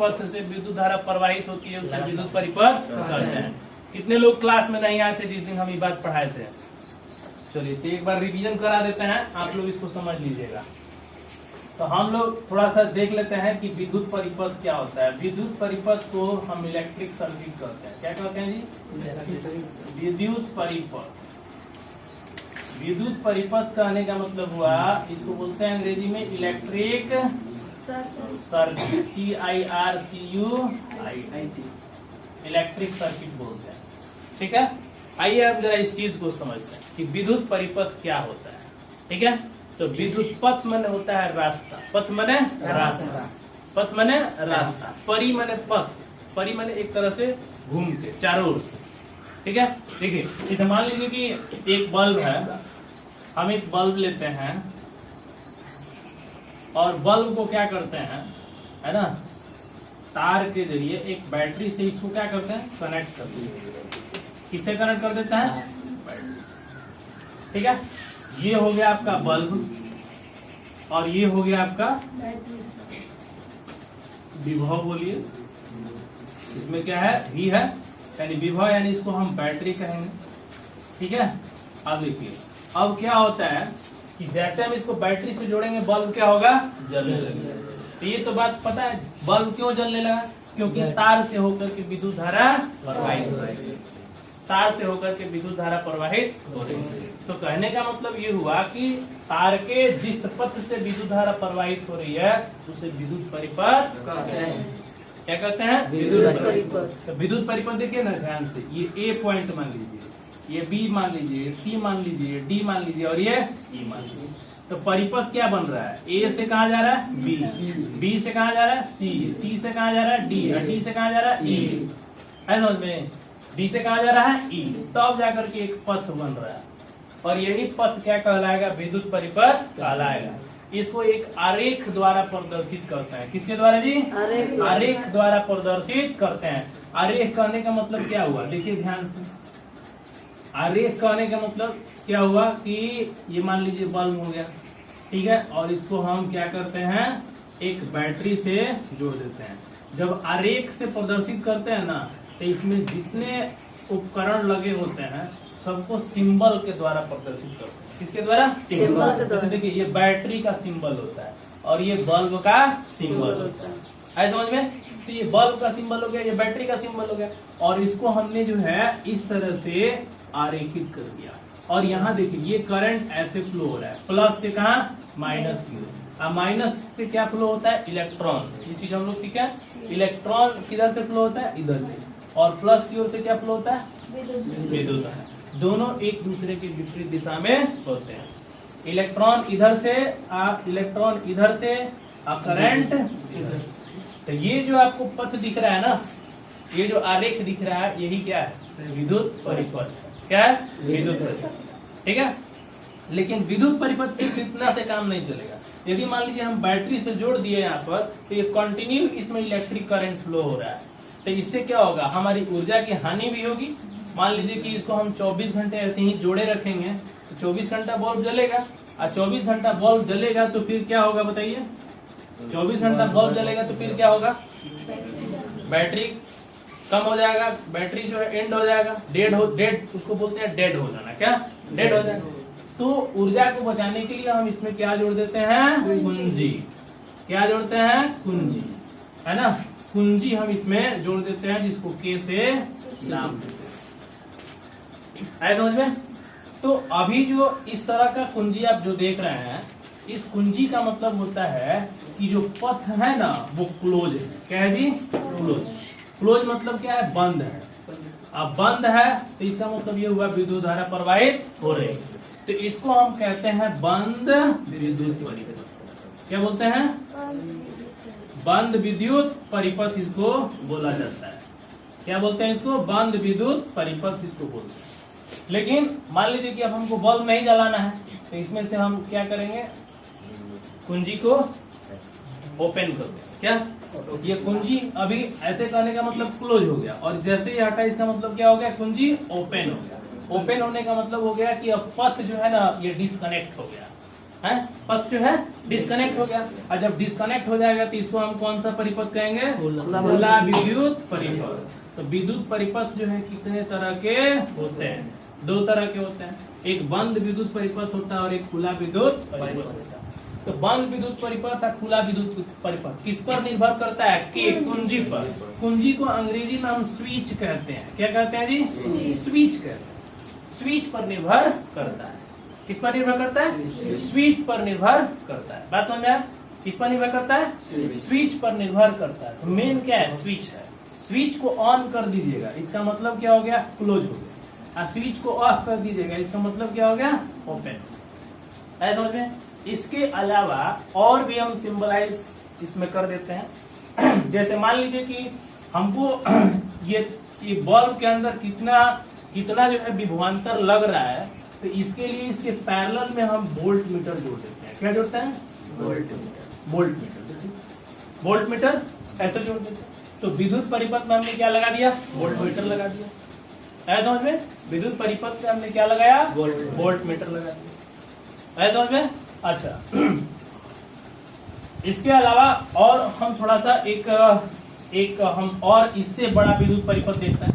पथ से विद्युत धारा प्रवाहित होती है उसे विद्युत परिपथ कहते हैं। कितने लोग क्लास में नहीं आए थे जिस दिन हम ये बात पढ़ाए थे? चलिए तो एक बार रिवीजन करा देते हैं, आप लोग इसको समझ लीजिएगा। तो हम लोग थोड़ा सा देख लेते हैं कि विद्युत परिपथ क्या होता है। विद्युत परिपथ को हम इलेक्ट्रिक सर्किट कहते हैं। क्या कहते हैं जी? विद्युत परिपथ। विद्युत परिपथ कहने का मतलब हुआ, इसको बोलते हैं अंग्रेजी में electric circuit, CIRCUIT, electric circuit बोलते हैं। ठीक है, आइए अब जरा इस चीज को समझते हैं कि विद्युत परिपथ क्या होता है। ठीक है, तो विद्युत पथ माने होता है रास्ता, पथ माने रास्ता, पथ माने रास्ता, परि माने पथ, परि माने एक तरह से घूम के चारों ओर से। ठीक है, देखिए इसे मान लीजिए कि एक बल्ब है, हम एक बल्ब लेते हैं और बल्ब को क्या करते हैं, है ना, तार के जरिए एक बैटरी से इसको क्या करते हैं, कनेक्ट करते हैं। किससे कनेक्ट कर देते हैं? बैटरी। ठीक है, ये हो गया आपका बल्ब और ये हो गया आपका विभव। बोलिए इसमें क्या है? V है, यानी विभव, यानी इसको हम बैटरी कहेंगे। ठीक है, अब देखिए अब क्या होता है कि जैसे हम इसको बैटरी से जोड़ेंगे बल्ब क्या होगा? जलने लगेगा। तो ये तो बात पता है, बल्ब क्यों जलने लगा? क्योंकि तार से होकर के विद्युत धारा प्रवाहित हो रही है, तार से होकर के विद्युत धारा प्रवाहित हो रही है। तो कहने का मतलब ये हुआ कि तार के जिस पथ से विद्युत धारा प्रवाहित हो रही है उसे विद्युत परिपथ क्या कहते हैं? विद्युत परिपथ। तो विद्युत परिपथ देखिए ना ध्यान से, ये A पॉइंट मान लीजिए, ये B मान लीजिए, C मान लीजिए, D मान लीजिए और ये E मान लीजिए। तो परिपथ क्या बन रहा है? A से कहा जा रहा है B, B से कहा जा रहा है C, C से कहा जा रहा है D और D से कहा जा रहा है E। है समझ में? D से कहा जा रहा है E, तब जाकर के एक पथ बन रहा है और यही पथ क्या कहलाएगा? विद्युत परिपथ कहलाएगा। इसको एक आरेख द्वारा प्रदर्शित करते हैं। किसके द्वारा जी? आरेख द्वारा प्रदर्शित करते हैं। आरेख कहने का मतलब क्या हुआ? देखिए ध्यान से, आरेख कहने का मतलब क्या हुआ कि ये मान लीजिए बल्ब हो गया, ठीक है, और इसको हम क्या करते हैं? एक बैटरी से जोड़ देते हैं। जब आरेख से प्रदर्शित करते हैं ना, तो इसमें जितने उपकरण लगे होते हैं सबको सिंबल के द्वारा प्रदर्शित करते हैं। किसके द्वारा? सिंबल के द्वारा। देखिए ये बैटरी का सिंबल होता है और ये बल्ब का सिंबल होता है। समझ में? तो ये बल्ब का सिंबल हो गया, ये बैटरी का सिंबल हो गया और इसको हमने जो है इस तरह से आरेखित कर दिया। और यहाँ देखिए ये करंट ऐसे फ्लो हो रहा है, प्लस से कहा? माइनस की ओर। अब माइनस से क्या फ्लो होता है? इलेक्ट्रॉन। ये चीज हम लोग सीखा, इलेक्ट्रॉन किधर से फ्लो होता है? इधर से। और प्लस की ओर से क्या फ्लो होता है? विद्युत है। दोनों एक दूसरे के विपरीत दिशा में होते हैं। इलेक्ट्रॉन इधर से, इलेक्ट्रॉन इधर से, करंट इधर से। तो ये जो आपको पथ दिख रहा है ना, ये जो आरेख दिख रहा है, यही क्या है? विद्युत परिपथ। क्या है? विद्युत परिपथ। ठीक है, लेकिन विद्युत परिपथ से इतना से काम नहीं चलेगा। यदि मान लीजिए हम बैटरी से जोड़ दिए यहाँ पर, तो ये कंटिन्यू इसमें इलेक्ट्रिक करंट फ्लो हो रहा है। तो इससे क्या होगा? हमारी ऊर्जा की हानि भी होगी। मान लीजिए कि इसको हम 24 घंटे ऐसे ही जोड़े रखेंगे तो 24 घंटा बल्ब जलेगा और 24 घंटा बल्ब जलेगा तो फिर क्या होगा बताइए? 24 घंटा बल्ब जलेगा तो फिर क्या होगा? बैटरी कम हो जाएगा, बैटरी जो है एंड हो जाएगा, डेड उसको बोलते हैं डेड हो जाना। क्या? डेड हो जाएगा। तो ऊर्जा को बचाने के लिए हम इसमें क्या जोड़ देते हैं? कुंजी। क्या जोड़ते हैं? कुंजी, है ना। कुंजी हम इसमें जोड़ देते हैं जिसको K से नाम देते हैं। है समझ में? तो अभी जो इस तरह का कुंजी आप जो देख रहे हैं, इस कुंजी का मतलब होता है कि जो पथ है ना वो क्लोज है। क्या है जी? क्लोज। क्लोज मतलब क्या है? बंद है। अब बंद है तो इसका मतलब ये हुआ विद्युत धारा प्रवाहित हो रही है। तो इसको हम कहते हैं बंद विद्युत परिपथ। क्या बोलते हैं? बंद विद्युत परिपथ इसको बोला जाता है। क्या बोलते हैं इसको? बंद विद्युत परिपथ इसको बोलते हैं। लेकिन मान लीजिए कि अब हमको बल्ब नहीं जलाना है, तो इसमें से हम क्या करेंगे? कुंजी को ओपन कर दें। क्या? ये कुंजी अभी ऐसे करने का मतलब क्लोज हो गया और जैसे ही हटा इसका मतलब क्या हो गया? कुंजी ओपन हो गया। ओपन होने का मतलब हो गया कि अब पथ जो है ना ये डिस्कनेक्ट हो गया। है, पथ जो है डिस्कनेक्ट हो गया। और जब डिस्कनेक्ट हो जाएगा तो इसको हम कौन सा परिपथ कहेंगे? खुला विद्युत परिपथ। तो विद्युत परिपथ जो है कितने तरह के होते हैं? 2 तरह के होते हैं, एक बंद विद्युत परिपथ होता है और एक खुला विद्युत परिपथ होता है। तो बंद विद्युत परिपथ और खुला विद्युत परिपथ किस पर निर्भर करता है? कि कुंजी पर। कुंजी को अंग्रेजी में हम स्विच कहते हैं। क्या कहते हैं जी? स्विच कहते हैं। स्विच पर निर्भर करता है। किस पर निर्भर करता है? स्विच पर निर्भर करता है। बात समझ में आया? किस पर निर्भर करता है? स्विच पर निर्भर करता है। तो मेन क्या है? स्विच है। स्विच को ऑन कर दीजिएगा, इसका मतलब क्या हो गया? क्लोज हो गया। स्विच को ऑफ कर दीजिएगा, इसका मतलब क्या हो गया? ओपन। है समझ में? इसके अलावा और भी हम सिंबलाइज इसमें कर देते हैं। जैसे मान लीजिए कि हमको ये बल्ब के अंदर कितना जो है विभवांतर लग रहा है, तो इसके लिए इसके पैरेलल में हम वोल्ट मीटर जोड़ देते हैं। क्या जोड़ते हैं? Volt meter. वोल्ट मीटर ऐसे जोड़ देते हैं। तो विद्युत परिपथ में हमने क्या लगा दिया? वोल्ट मीटर लगा दिया। है समझ में? विद्युत परिपथ में हमने क्या लगाया? वोल्ट मीटर लगा दिया। है समझ में? अच्छा, इसके अलावा और हम थोड़ा सा एक हम और इससे बड़ा विद्युत परिपथ देखते हैं,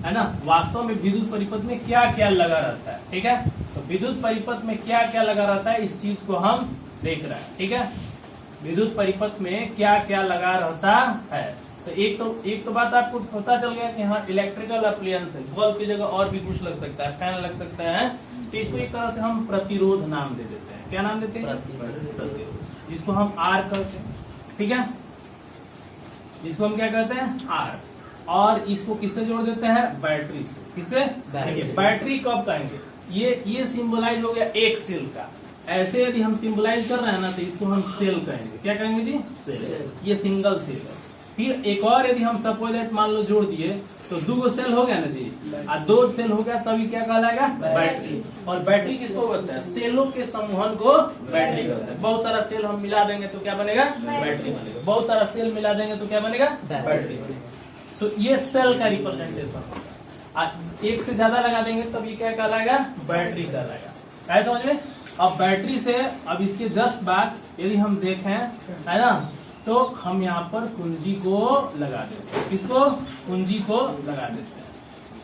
है ना? वास्तव में विद्युत परिपथ में क्या क्या लगा रहता है, ठीक है? तो विद्युत परिपथ में क्या क्या लगा रहता है, इस चीज को हम देख रहे हैं, ठीक है? विद्युत परिपथ में क्या क्या लगा रहता है। तो एक तो बात आपको पता चल गया कि हाँ इलेक्ट्रिकल अप्लायंस है। बल्ब की जगह और भी कुछ लग सकता है, फैन लग सकता है। तो इसको एक तरह से हम प्रतिरोध नाम दे देते हैं। क्या नाम देते हैं? प्रतिरोध। जिसको हम आर करते हैं, ठीक है? जिसको हम क्या कहते हैं? आर। और इसको किससे जोड़ देते हैं? बैटरी से। किससे? बैटरी कब कहेंगे? ये सिंबलाइज हो गया एक सेल का। ऐसे यदि हम सिंबलाइज कर रहे हैं ना, तो इसको हम सेल कहेंगे। क्या कहेंगे जी? सेल। ये सिंगल सेल है। फिर एक और यदि हम सपोज दैट मान लो जोड़ दिए, तो 2 सेल हो गया ना जी, और 2 सेल हो गया, तभी क्या कहलाएगा? बैटरी। और बैटरी किसको कहते हैं? सेलों के समूहन को बैटरी कहते हैं। बहुत सारा सेल हम मिला देंगे तो क्या बनेगा? बैटरी बनेगा। बहुत सारा सेल मिला देंगे तो क्या बनेगा? बैटरी बनेगा। तो ये सेल का रिप्रेजेंटेशन होगा। एक से ज्यादा लगा देंगे तब ये क्या कहलाएगा? बैटरी कहलाएगा। है समझ में? अब बैटरी से अब इसके जस्ट बाद यदि हम देखें, है ना, तो हम यहाँ पर कुंजी को लगा देते हैं। किसको? कुंजी को लगा देते हैं।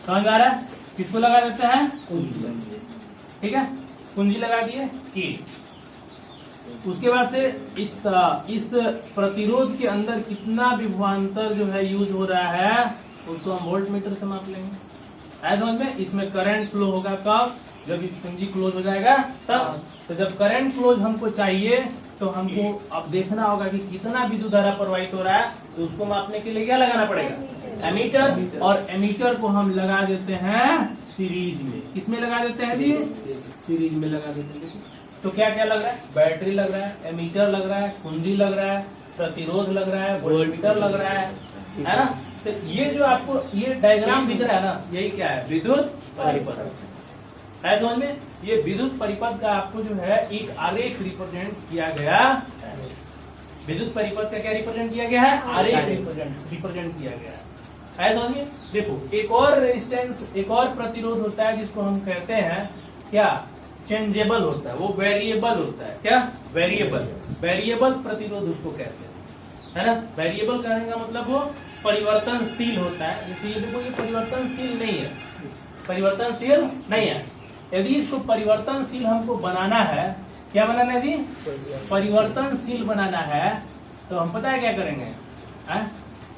समझ आ रहा है? किसको लगा देते हैं? कुंजी। ठीक है, कुंजी लगा दिए कि उसके बाद से इस प्रतिरोध के अंदर कितना विभवांतर जो है यूज हो रहा है, उसको हम वोल्ट मीटर से माप लेंगे। है समझ में? इसमें करंट फ्लो होगा कब? जब कुंजी क्लोज हो जाएगा तब। तो जब करंट क्लोज हमको चाहिए तो हमको अब देखना होगा कि कितना विद्युत धारा प्रवाहित हो रहा है, तो उसको मापने के लिए क्या लगाना पड़ेगा? एमीटर। और एमीटर को हम लगा देते हैं सीरीज में। किसमें लगा देते हैं जी? सीरीज में लगा देते हैं। तो क्या क्या लग रहा है? बैटरी लग रहा है, एमीटर लग रहा है, कुंजी लग रहा है, प्रतिरोध लग रहा है, वोल्टमीटर लग रहा है ना? तो ये जो आपको ये डायग्राम दिख रहा है ना, यही क्या है? विद्युत परिपथ है। समझ में? ये विद्युत परिपथ का आपको जो है एक आरेख रिप्रेजेंट किया गया है। विद्युत परिपथ का क्या रिप्रेजेंट किया गया है? आरेख रिप्रेजेंट किया गया है। समझ में? देखो, एक और रेजिस्टेंस, एक और प्रतिरोध होता है जिसको हम कहते हैं क्या? चेंजेबल होता है, वो वेरिएबल होता है। क्या? वेरिएबल प्रतिरोध उसको कहते हैं, है ना? वेरिएबल कहने का मतलब वो परिवर्तनशील होता है। जैसे ये देखो, ये परिवर्तनशील नहीं है। यदि इसको परिवर्तनशील हमको बनाना है, क्या बनाना है जी? परिवर्तनशील बनाना है, तो हम पता है क्या करेंगे?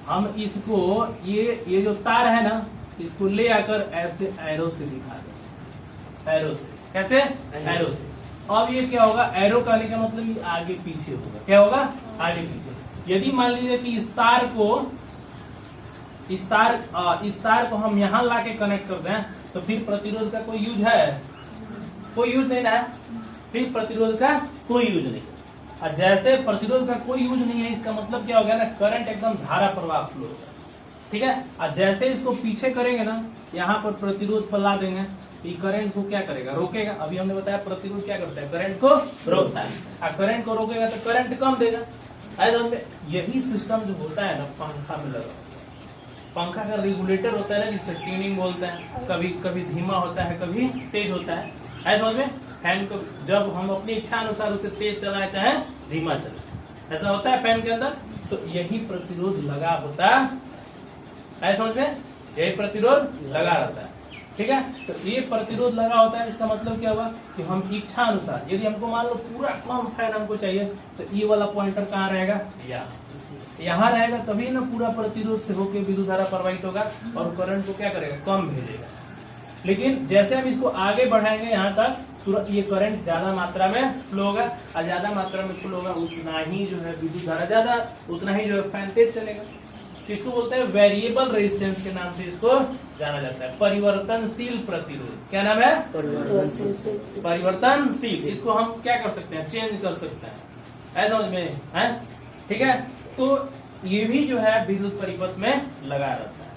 हम इसको ये जो तार है ना, इसको ले आकर ऐसे एरो से दिखा दें। एरो से कैसे? एरो से। अब ये क्या होगा? एरो कहने का मतलब ये आगे पीछे होगा। क्या होगा? आगे पीछे। यदि मान लीजिए कि इस तार को हम यहाँ लाके कनेक्ट कर दें, तो फिर प्रतिरोध का कोई यूज है? कोई यूज नहीं है। फिर प्रतिरोध का कोई यूज नहीं। और जैसे प्रतिरोध का कोई यूज नहीं है, इसका मतलब क्या हो गया ना? करंट एकदम धारा प्रवाह फ्लो होगा। ठीक है। और जैसे इसको पीछे करेंगे ना, यहाँ पर प्रतिरोध पर ला देंगे, ये करंट को क्या करेगा? रोकेगा। अभी हमने बताया प्रतिरोध क्या करता है? करंट को रोकता है। और करंट को रोकेगा तो करंट कम देगा। यही सिस्टम जो होता है ना पंखा में लगा, पंखा का रेगुलेटर होता है ना, जिससे ट्यूनिंग बोलते हैं। कभी कभी धीमा होता है, कभी तेज होता है। समझ में? फैन को जब हम अपनी इच्छा अनुसार उसे तेज चलाए चाहे धीमा चलाए, ऐसा होता है फैन के अंदर। तो यही प्रतिरोध लगा होता है, समझ में, यही प्रतिरोध लगा रहता है, ठीक है। तो ये प्रतिरोध लगा होता है, इसका मतलब क्या हुआ कि हम इच्छा अनुसार, यदि हमको मान लो पूरा कम फैन हमको चाहिए तो ये वाला पॉइंटर कहाँ रहेगा, यहाँ रहेगा, तभी ना पूरा प्रतिरोध से होकर विद्युत धारा प्रवाहित होगा और करंट को क्या करेगा, कम भेजेगा। लेकिन जैसे हम इसको आगे बढ़ाएंगे यहाँ तक, तुरंत ये करंट ज्यादा मात्रा में फ्लो होगा, और ज्यादा मात्रा में फ्लो होगा उतना ही जो है विद्युत धारा ज्यादा, उतना ही जो है फैन तेज चलेगा। तो इसको बोलते हैं वेरिएबल रेजिस्टेंस के नाम से इसको जाना जाता है, परिवर्तनशील प्रतिरोध। क्या नाम है, परिवर्तनशील। इसको हम क्या कर सकते हैं, चेंज कर सकते हैं, ऐसा समझ में है, ठीक है। तो ये भी जो है विद्युत परिपथ में लगा रहता है,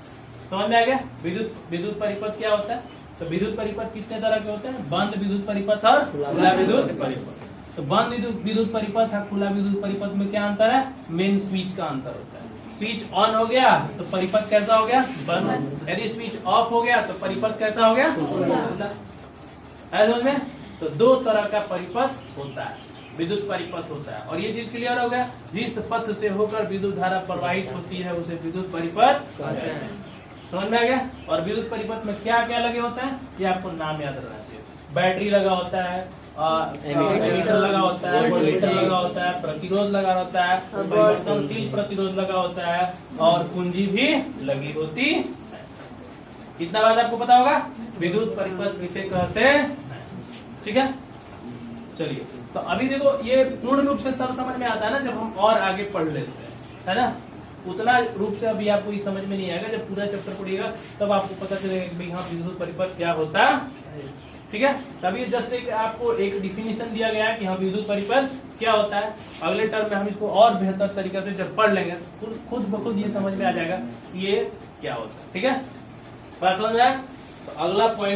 समझ में आ गया। विद्युत परिपथ क्या होता है, तो विद्युत परिपथ कितने तरह के होते हैं, बंद विद्युत परिपथ और खुला विद्युत परिपथ। तो बंद विद्युत परिपथ और खुला विद्युत परिपथ में क्या अंतर है, मेन स्विच का अंतर होता है। स्विच ऑन हो गया तो परिपथ कैसा हो गया, बंद। यदि स्विच ऑफ हो गया तो परिपथ कैसा हो गया, खुला। समझ में। तो दो तरह का परिपथ होता है, विद्युत परिपथ होता है। और ये चीज क्लियर हो गया, जिस पथ से होकर विद्युत धारा प्रवाहित होती है उसे विद्युत परिपथ, समझ में आ गया। और विद्युत परिपथ में क्या क्या लगे होते हैं, ये आपको नाम याद रखना चाहिए। बैटरी लगा होता है, एमीटर लगा होता है, वोल्टमीटर लगा होता है, प्रतिरोध लगा होता है, परिवर्तनशील प्रतिरोध लगा होता है, और कुंजी भी लगी होती है। इतना बात आपको पता होगा, विद्युत परिपथ किसे कहते हैं, ठीक है। चलिए, तो अभी देखो ये पूर्ण रूप से तब समझ में आता है ना जब हम और आगे पढ़ लेते हैं, है ना। उतना रूप से अभी आपको ये समझ में नहीं आएगा, जब पूरा चैप्टर पढ़िएगा तब आपको पता चलेगा कि भाई हाँ विद्युत परिपथ क्या होता है, ठीक है। तभी जस्ट एक आपको एक डिफिनीशन दिया गया है कि हाँ विद्युत परिपथ क्या होता है। अगले टर्म में हम इसको और बेहतर तरीके से जब पढ़ लेंगे तो खुद ब खुद ये समझ में आ जाएगा कि ये क्या होता है, ठीक है। बात समझ में आया। तो अगला पॉइंट